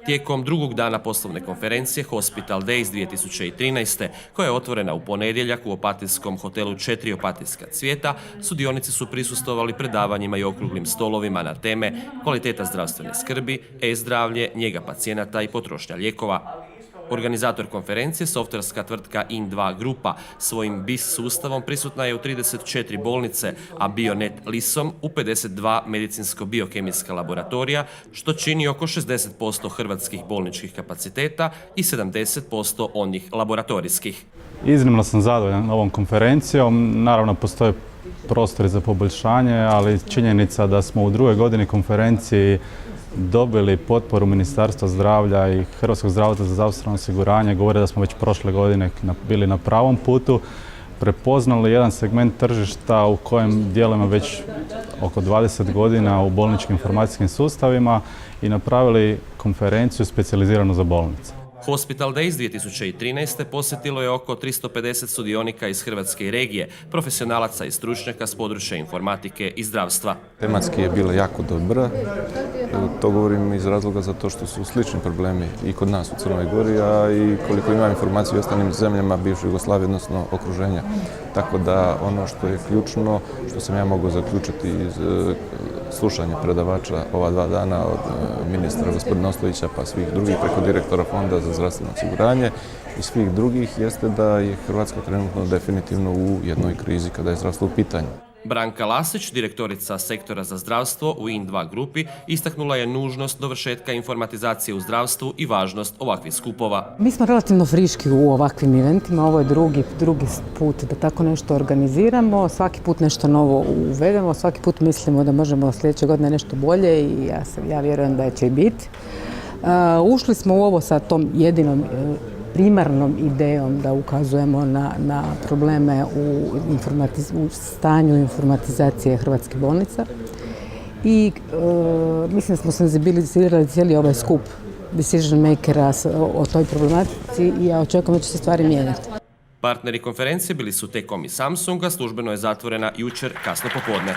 Tijekom drugog dana poslovne konferencije Hospital Days 2013. koja je otvorena u ponedjeljak u opatijskom hotelu 4 Opatijska cvijeta, sudionici su prisustvovali predavanjima i okruglim stolovima na teme kvaliteta zdravstvene skrbi, e-zdravlje, njega pacijenata i potrošnja lijekova. Organizator konferencije, softverska tvrtka In2 Grupa, svojim BIS sustavom prisutna je u 34 bolnice, a Bionet LIS-om u 52 medicinsko-biokemijska laboratorija, što čini oko 60% hrvatskih bolničkih kapaciteta i 70% onih laboratorijskih. Iznimno sam zadovoljan ovom konferencijom. Naravno, postoje prostori za poboljšanje, ali činjenica da smo u drugoj godini konferenciji dobili potporu Ministarstva zdravlja i Hrvatskog zavoda za zdravstveno osiguranje govore da smo već prošle godine bili na pravom putu, prepoznali jedan segment tržišta u kojem djelujemo već oko 20 godina u bolničkim informacijskim sustavima i napravili konferenciju specijaliziranu za bolnice. Hospital Days 2013. posjetilo je oko 350 sudionika iz Hrvatske i regije, profesionalaca i stručnjaka s područja informatike i zdravstva. Tematski je bila jako dobra. To govorim iz razloga zato što su slični problemi i kod nas u Crnoj Gori, a i koliko imam informaciju u ostalim zemljama bivše Jugoslavije, odnosno okruženja. Tako da ono što je ključno, što sam ja mogao zaključiti iz slušanja predavača ova 2 dana od ministra gospodina Ostojića pa svih drugih preko direktora Fonda za zdravstveno osiguranje i svih drugih jeste da je Hrvatska trenutno definitivno u jednoj krizi kada je zdravstvo u pitanju. Branka Lasić, direktorica sektora za zdravstvo u In2 grupi, istaknula je nužnost dovršetka informatizacije u zdravstvu i važnost ovakvih skupova. Mi smo relativno friški u ovakvim eventima, ovo je drugi put da tako nešto organiziramo, svaki put nešto novo uvedemo, svaki put mislimo da možemo sljedeće godine nešto bolje i ja vjerujem da će i biti. Ušli smo u ovo sa tom jedinom primarnom idejom da ukazujemo na probleme u stanju informatizacije hrvatskih bolnica i mislim da smo senzibilizirali cijeli ovaj skup decision makera o toj problematici i ja očekujem da će se stvari mijenjati. Partneri konferencije bili su T-Com i Samsung, a službeno je zatvorena jučer kasno popodne.